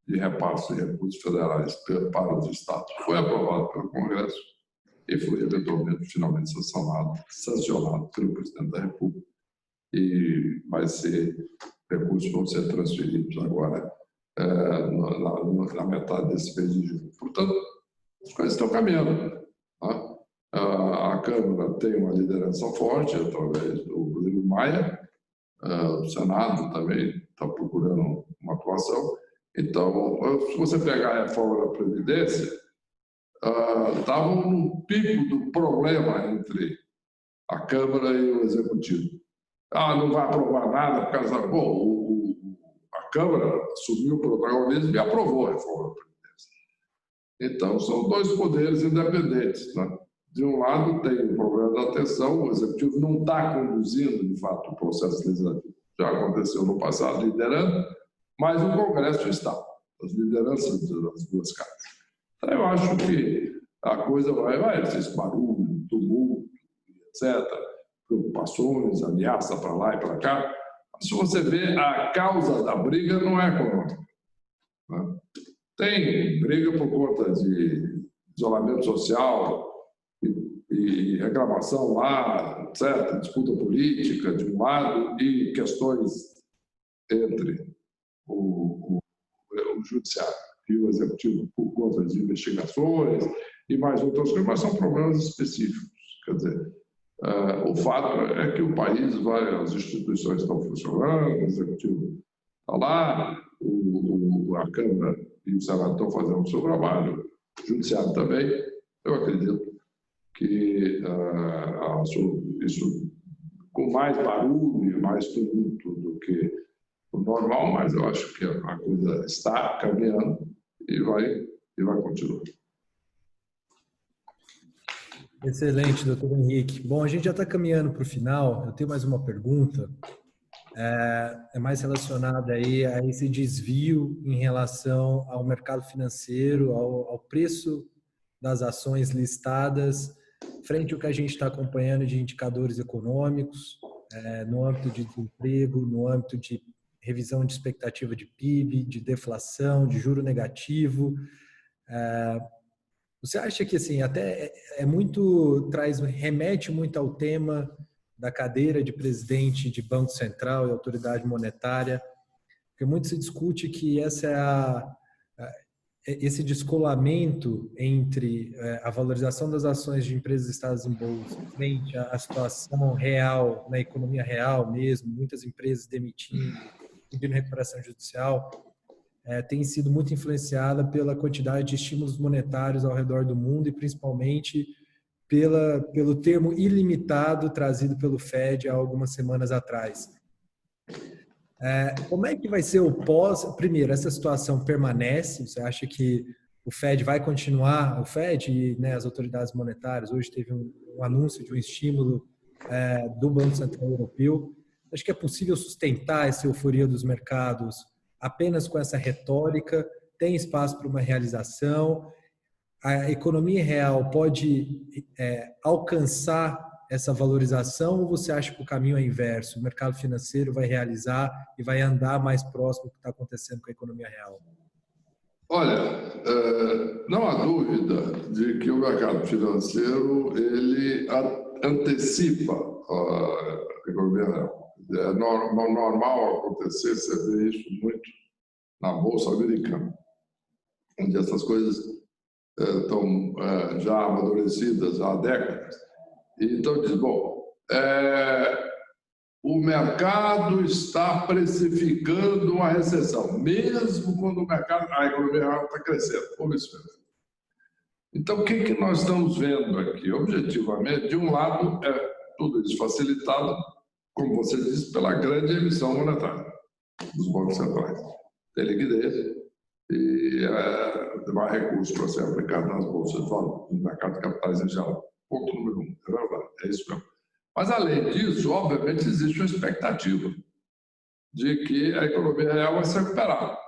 de repasse de recursos federais para os estados foi aprovado pelo Congresso e foi eventualmente, finalmente, sancionado pelo presidente da República. E recursos vão ser transferidos agora na metade desse mês de junho. Portanto, as coisas estão caminhando. Tá? A Câmara tem uma liderança forte através do Rodrigo Maia, o Senado também está procurando uma atuação. Então, se você pegar a reforma da Previdência, estavam no pico do problema entre a Câmara e o Executivo. Não vai aprovar nada por causa da... Bom, a Câmara assumiu o protagonismo e aprovou a reforma da Previdência. Então, são dois poderes independentes, né? De um lado, tem o problema da atenção, o Executivo não está conduzindo, de fato, o processo legislativo. Já aconteceu no passado, liderando, mas o Congresso está, as lideranças das duas casas. Então, eu acho que a coisa vai ter esse barulho, tumulto, etc., preocupações, ameaça para lá e para cá. Se você vê, a causa da briga não é econômica, né? Tem briga por conta de isolamento social e reclamação lá, etc., disputa política de um lado e questões entre o judiciário e o executivo por conta de investigações e mais outras coisas, mas são problemas específicos. Quer dizer, o fato é que o país as instituições estão funcionando, o executivo está lá, a Câmara e o Senado estão fazendo o seu trabalho, o judiciário também. Eu acredito que isso com mais barulho, mais tumulto do que o normal, mas eu acho que a coisa está caminhando e vai continuar. Excelente, doutor Henrique. Bom, a gente já está caminhando para o final. Eu tenho mais uma pergunta. É mais relacionada aí a esse desvio em relação ao mercado financeiro, ao preço das ações listadas, frente ao que a gente está acompanhando de indicadores econômicos, no âmbito de desemprego, no âmbito de revisão de expectativa de PIB, de deflação, de juro negativo. Você acha que assim até remete muito ao tema da cadeira de presidente de Banco Central e Autoridade Monetária, porque muito se discute que esse descolamento entre a valorização das ações de empresas listadas em bolsa frente à situação real, na economia real mesmo, muitas empresas demitindo, pedindo recuperação judicial, tem sido muito influenciada pela quantidade de estímulos monetários ao redor do mundo e principalmente pelo termo ilimitado trazido pelo Fed há algumas semanas atrás. Como é que vai ser o pós? Primeiro, essa situação permanece? Você acha que o Fed vai continuar? O Fed e as autoridades monetárias, hoje teve um anúncio de um estímulo do Banco Central Europeu. Acho que é possível sustentar essa euforia dos mercados apenas com essa retórica? Tem espaço para uma realização? A economia real pode alcançar essa valorização ou você acha que o caminho é inverso? O mercado financeiro vai realizar e vai andar mais próximo do que está acontecendo com a economia real? Olha, não há dúvida de que o mercado financeiro ele antecipa a economia real. É normal acontecer, você vê isso muito na Bolsa Americana, onde essas coisas estão já amadurecidas há décadas. Então diz, bom, o mercado está precificando uma recessão, mesmo quando a economia real está crescendo. Vamos ver isso. Então, o que nós estamos vendo aqui? Objetivamente, de um lado, tudo isso facilitado, como você disse, pela grande emissão monetária dos bancos centrais. Tem liquidez e mais recursos para ser aplicado nas bolsas de valores, no mercado de capitais em geral. Ponto número 1, é verdade, é isso mesmo. Mas, além disso, obviamente, existe uma expectativa de que a economia real vai se recuperar.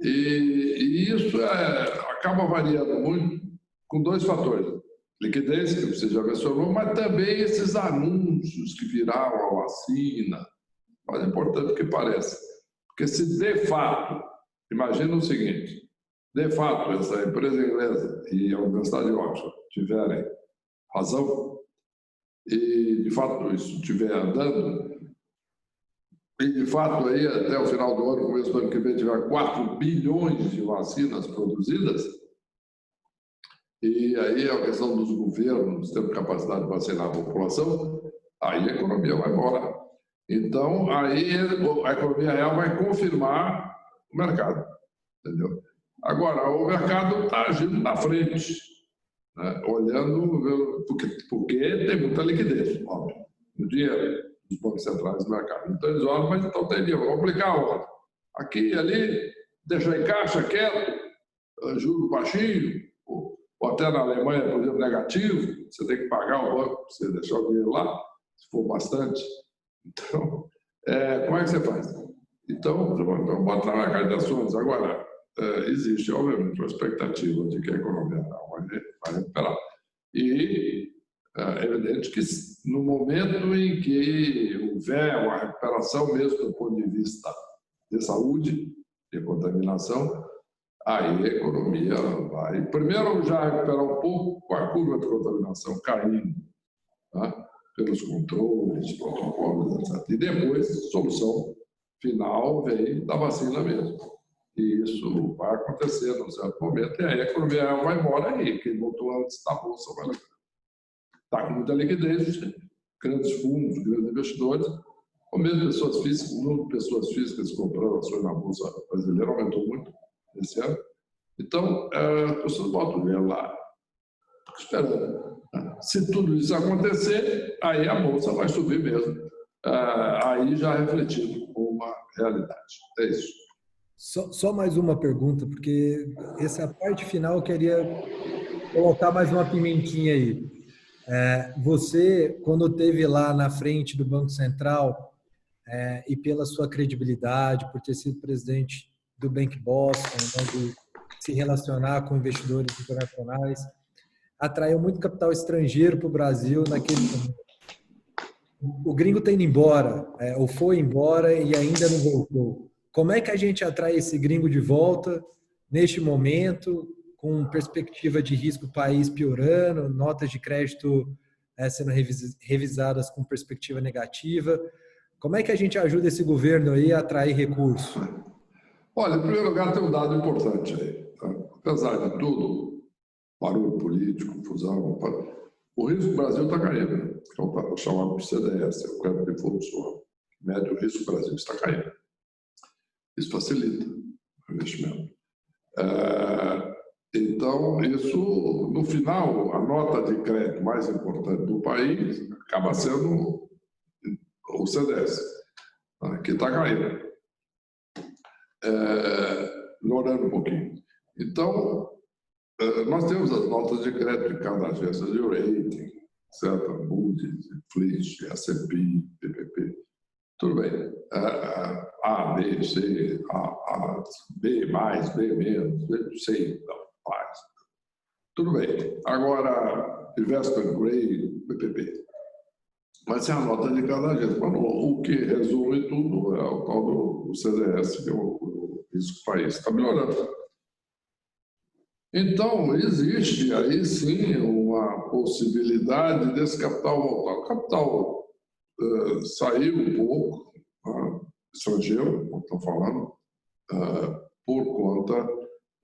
E isso acaba variando muito com dois fatores. Liquidez, que você já mencionou, mas também esses anúncios que viraram a vacina, mais importante que pareça. Porque se de fato, imagina o seguinte, de fato essa empresa inglesa e a Universidade de Oxford tiverem razão, e de fato isso estiver andando, e de fato aí até o final do ano, começo do ano que vem, tiver 4 bilhões de vacinas produzidas, e aí a questão dos governos tendo capacidade de vacinar a população, aí a economia vai embora. Então, aí a economia real vai confirmar o mercado, entendeu? Agora, o mercado está agindo na frente, né? Olhando, porque tem muita liquidez, óbvio, no dinheiro dos bancos centrais do mercado. Então, eles olham, mas então tem dinheiro, vamos aplicar onde? Aqui, ali, deixa em caixa, quieto, juro baixinho, ou até na Alemanha, por exemplo, negativo, você tem que pagar o banco para você deixar o dinheiro lá, se for bastante. Então, como é que você faz? Então, botar na caixa de ações. Agora, existe, obviamente, uma expectativa de que a economia vai recuperar. E é evidente que no momento em que houver uma recuperação, mesmo do ponto de vista de saúde, de contaminação, aí a economia vai, primeiro, já recuperar um pouco com a curva de contaminação caindo, tá? Pelos controles, protocolos, etc. E depois, a solução final vem da vacina mesmo. E isso vai acontecer num certo momento, e aí a economia vai embora aí, quem botou antes da bolsa vai está com muita liquidez, grandes fundos, grandes investidores, ou mesmo pessoas físicas, o número de pessoas físicas comprando ações na bolsa brasileira aumentou muito esse ano. Então, as pessoas botam o dinheiro lá, esperando. Se tudo isso acontecer, aí a bolsa vai subir mesmo. Aí já refletindo uma realidade. É isso. Só mais uma pergunta, porque essa parte final eu queria colocar mais uma pimentinha aí. Você, quando esteve lá na frente do Banco Central, e pela sua credibilidade, por ter sido presidente do Bank Boston, de se relacionar com investidores internacionais, atraiu muito capital estrangeiro para o Brasil naquele momento. O gringo está indo embora, ou foi embora e ainda não voltou. Como é que a gente atrai esse gringo de volta neste momento, com perspectiva de risco do país piorando, notas de crédito sendo revisadas com perspectiva negativa? Como é que a gente ajuda esse governo aí a atrair recursos? Olha, em primeiro lugar, tem um dado importante aí. Tá? Apesar de tudo, barulho político, fusão, o risco do Brasil está caindo, né? Que é o chamado CDS, o Credit Default Swap. Médio risco do Brasil está caindo. Isso facilita o investimento. Então, isso, no final, a nota de crédito mais importante do país acaba sendo o CDS, que está caindo, melhorando um pouquinho. Então, nós temos as notas de crédito de cada agência de rating, certo? Moody's, Fitch, S&P, PPP. Tudo bem. A, B, C, A, B+, B-, C, não, mais. Tudo bem. Agora, investment grade, PPP. Mas é a nota de cada agência. Mas o que resume tudo é o tal do CDS, que é o risco do país. Está melhorando. Então, existe aí sim uma possibilidade desse capital voltar. O capital saiu um pouco, estrangeiro, como estão falando, por conta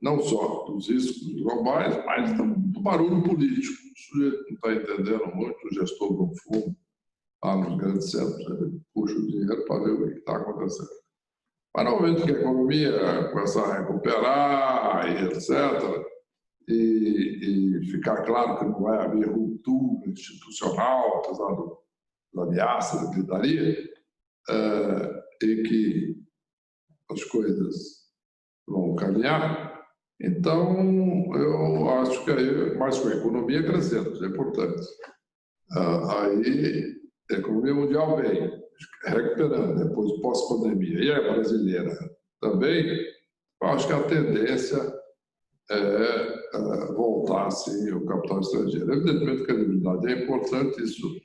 não só dos riscos globais, mas do barulho político. O sujeito não está entendendo muito, o gestor do fundo, lá nos grandes centros, ele puxa o dinheiro para ver o que está acontecendo. Mas no momento que a economia começa a recuperar, e etc., e ficar claro que não vai haver ruptura institucional, apesar da ameaça, da gritaria, e que as coisas vão caminhar. Então, eu acho que aí, mais com a economia crescendo, isso é importante. Aí, a economia mundial vem recuperando depois do pós-pandemia, e a brasileira também, eu acho que a tendência voltar, sim, o capital estrangeiro. Evidentemente, a credibilidade é importante, isso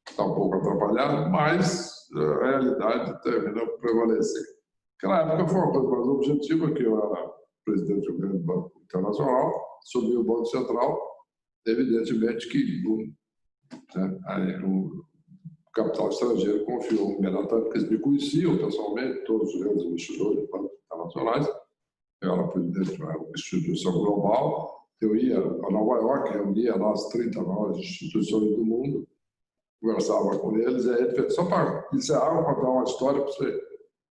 está um pouco atrapalhado, mas a realidade termina por prevalecer. Naquela época foi uma coisa mais objetiva, que eu era presidente do grande banco internacional, subiu o Banco Central, evidentemente que o capital estrangeiro confiou imediatamente, porque eles me conheciam pessoalmente, todos os grandes investidores internacionais. Eu era presidente de uma instituição global, eu ia a Nova York, reunia nas 30 maiores instituições do mundo, conversava com eles, e aí, só para encerrar, vou contar uma história para você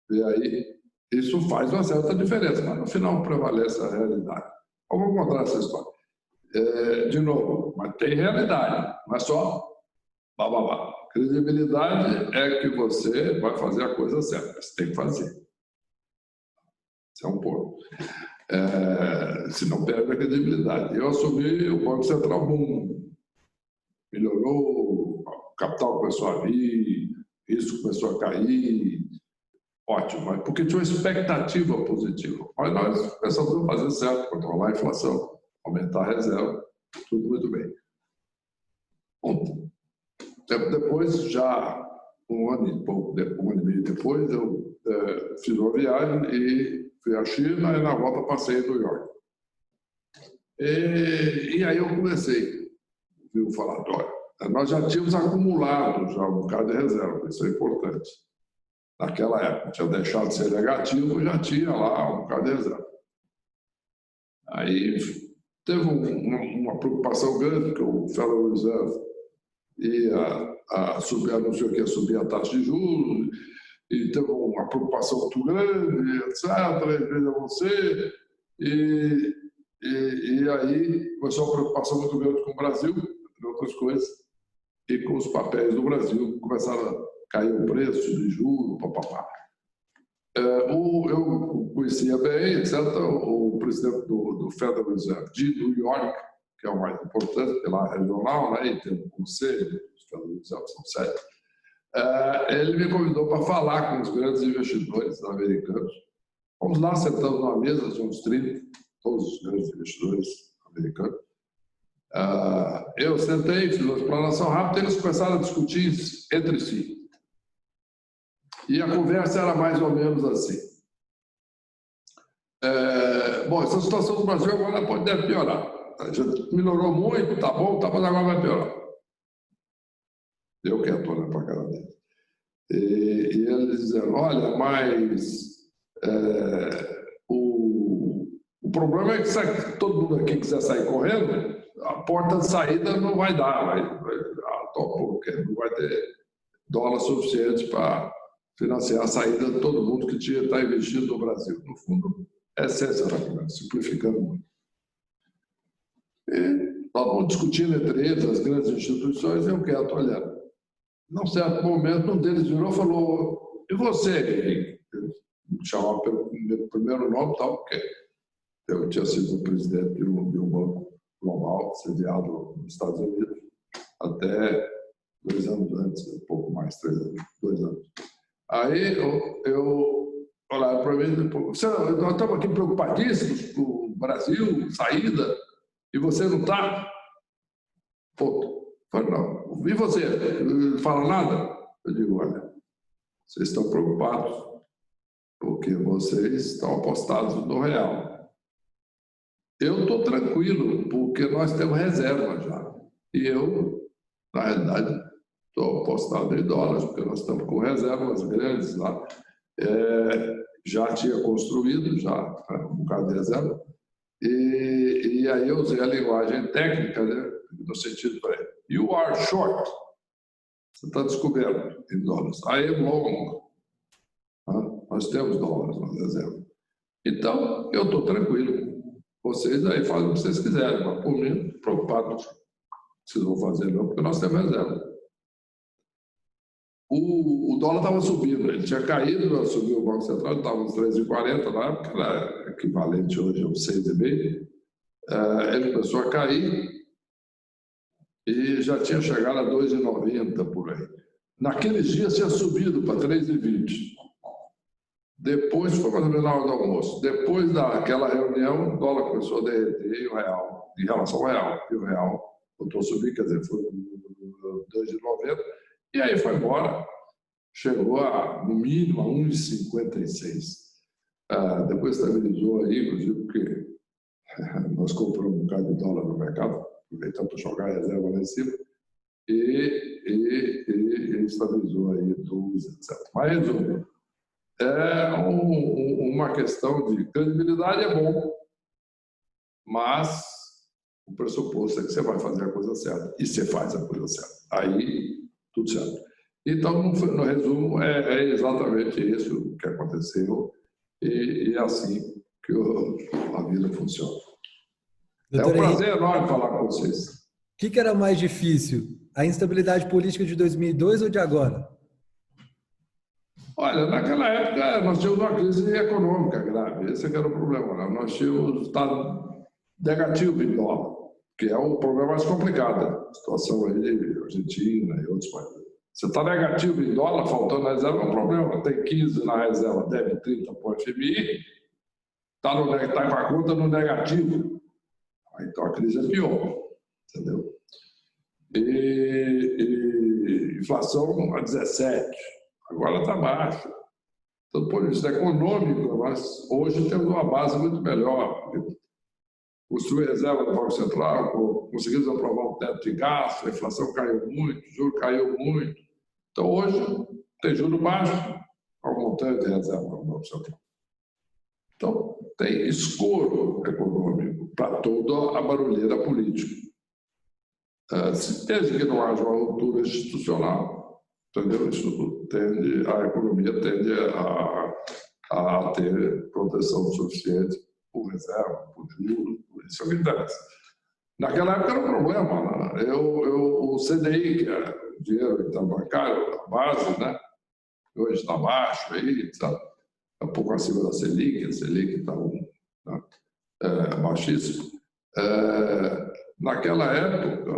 ver aí. Isso faz uma certa diferença, mas no final prevalece a realidade. Vamos contar essa história. De novo, mas tem realidade, não é só bababá. Credibilidade é que você vai fazer a coisa certa, você tem que fazer. Isso é um ponto. Se não perde a credibilidade. Eu assumi o Banco Central bom, melhorou, o capital começou a vir, isso começou a cair, ótimo, mas porque tinha uma expectativa positiva. Mas nós começamos a fazer certo, controlar a inflação, aumentar a reserva, tudo muito bem. Bom, tempo depois, já um ano e meio depois, eu fiz uma viagem e fui à China e na volta passei em New York. E aí eu comecei, vi o falatório. Nós já tínhamos acumulado já um bocado de reserva, isso é importante. Naquela época, tinha deixado de ser negativo, já tinha lá um bocado de reserva. Aí teve uma preocupação grande, porque o Federal Reserve anunciou que ia subir a taxa de juros, e teve uma preocupação muito grande, etc., veja você, e aí começou uma preocupação muito grande com o Brasil, entre outras coisas, e com os papéis do Brasil, começaram a cair o preço de juros, papapá. Eu conhecia bem, etc., o presidente do Federal Reserve de New York, que é o mais importante, pela regional, né, e tem um conselho, os Federal Reserve são 7, ele me convidou para falar com os grandes investidores americanos. Vamos lá, sentamos numa mesa, uns 30, todos os grandes investidores americanos. Eu sentei, fiz uma explanação rápida, e eles começaram a discutir entre si. E a conversa era mais ou menos assim. Bom, essa situação do Brasil agora deve piorar. Já melhorou muito, tá bom, mas agora vai piorar. Eu quieto olhando para a cara dele. E eles disseram, olha, mas o problema é que se todo mundo aqui quiser sair correndo, a porta de saída não vai dar, porque não vai ter dólar suficiente para financiar a saída de todo mundo que está investindo no Brasil. No fundo, é a essência da conversa, simplificando muito. E todo mundo discutindo entre eles, as grandes instituições, eu quieto olhando. Num certo momento, um deles virou e falou, e você, Henrique? Me chamava pelo meu primeiro nome, tal, porque eu tinha sido presidente de um banco global, sediado nos Estados Unidos, até 2 anos antes, um pouco mais, 3 anos, 2 anos. Aí eu olhava para mim e disse, nós estamos aqui preocupadíssimos com o Brasil, saída, e você não está? Pô, falei, não. E você? Não fala nada? Eu digo, olha, vocês estão preocupados porque vocês estão apostados no real. Eu estou tranquilo porque nós temos reserva já. E eu, na realidade, estou apostado em dólares porque nós estamos com reservas grandes lá. Já tinha construído já um bocado de reserva. E aí eu usei a linguagem técnica, né, no sentido para ele. You are short. Você está descoberto em dólares. I am long. Nós temos dólares na reserva. Então, eu estou tranquilo. Vocês aí fazem o que vocês quiserem, mas por mim, preocupado, vocês vão fazer não, porque nós temos reserva. O dólar estava subindo, ele tinha caído, subiu o Banco Central, estava uns 3,40 na época, era equivalente hoje a uns 6,5. Ele começou a cair e já tinha chegado a 2,90 por aí. Naqueles dias tinha subido para 3,20. Depois, foi mais ou menos na hora do almoço, depois daquela reunião, o dólar começou a derreter e o real, em relação ao real, e o real voltou a subir, quer dizer, foi 2,90, e aí foi embora, chegou no mínimo a 1,56. Depois estabilizou aí, inclusive, porque nós compramos um bocado de dólar no mercado, aproveitando para jogar a reserva lá em cima, e estabilizou aí 12, etc. Mas, resumindo, uma questão de credibilidade é bom, mas o pressuposto é que você vai fazer a coisa certa, e você faz a coisa certa. Aí, tudo certo. Então, no resumo, é exatamente isso que aconteceu, e é assim que a vida funciona. Doutor é um prazer enorme falar com vocês. O que era mais difícil? A instabilidade política de 2002 ou de agora? Olha, naquela época nós tínhamos uma crise econômica grave, esse é que era o problema. Né? Nós tínhamos um estado negativo em dólar, que é um problema mais complicado. A situação aí de Argentina e outros países. Você está negativo em dólar, faltando na reserva, é um problema. Tem 15 na reserva, deve 30 para o FMI, está com a conta no negativo. Então a crise é pior, entendeu? E inflação a 17, agora está baixa. Então, do ponto de vista econômico, nós hoje temos uma base muito melhor. Construir reserva do Banco Central, conseguimos aprovar um teto de gasto, a inflação caiu muito, o juro caiu muito. Então, hoje, tem juro baixo, ao montante de reserva do Banco Central. Então, tem escoro econômico para toda a barulheira política. Desde que não haja uma ruptura institucional, entendeu? Isso tende, a economia tende a ter proteção suficiente por reserva, por juros, por isso que interessa. Naquela época era um problema. Né? O CDI, que é o dinheiro interbancário, a base, né? Hoje está baixo, aí, sabe? Um pouco acima da Selic, a Selic está baixíssimo. Naquela época,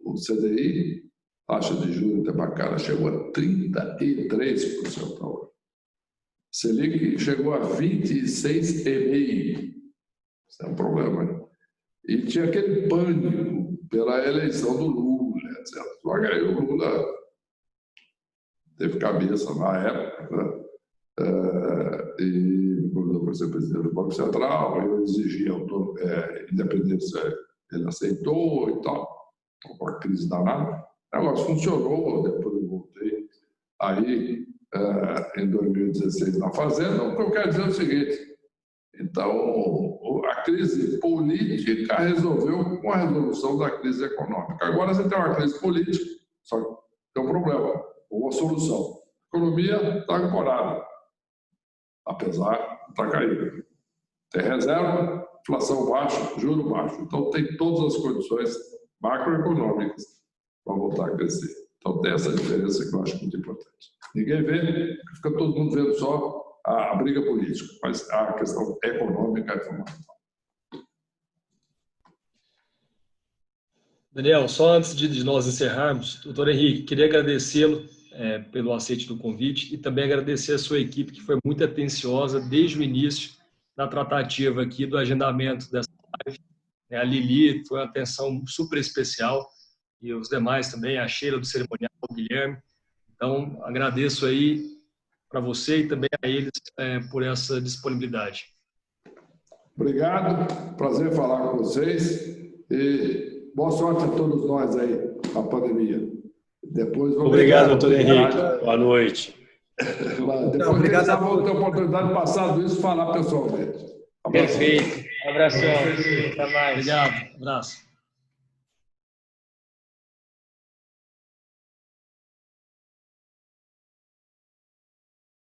o CDI, taxa de juros interbancária, chegou a 33% ao ano. Selic chegou a 26,5%. Isso é um problema. Né? E tinha aquele pânico pela eleição do Lula, etc. Só que aí o Lula teve cabeça na época, né? E me convidou para ser presidente do Banco Central, eu exigia independência, ele aceitou e tal, com a crise danada. O negócio funcionou, depois eu voltei. Aí, em 2016, na Fazenda, o que eu quero dizer é o seguinte: então, a crise política resolveu com a resolução da crise econômica. Agora você tem uma crise política, só que tem um problema, uma solução. A economia está ancorada, apesar de estar caindo. Tem reserva, inflação baixa, juro baixo. Então, tem todas as condições macroeconômicas para voltar a crescer. Então, tem essa diferença que eu acho muito importante. Ninguém vê, fica todo mundo vendo só a briga política, mas a questão econômica é fundamental. Daniel, só antes de nós encerrarmos, doutor Henrique, queria agradecê-lo pelo aceite do convite e também agradecer a sua equipe, que foi muito atenciosa desde o início da tratativa aqui do agendamento dessa live. A Lili foi uma atenção super especial e os demais também, a Sheila do cerimonial, o Guilherme. Então, agradeço aí para você e também a eles por essa disponibilidade. Obrigado, prazer falar com vocês e boa sorte a todos nós aí na pandemia. Depois obrigado, doutor Henrique. Boa noite. Depois obrigado, vou ter a oportunidade de passar isso e falar pessoalmente. Perfeito. Um abração. Até mais. Obrigado. Um abraço.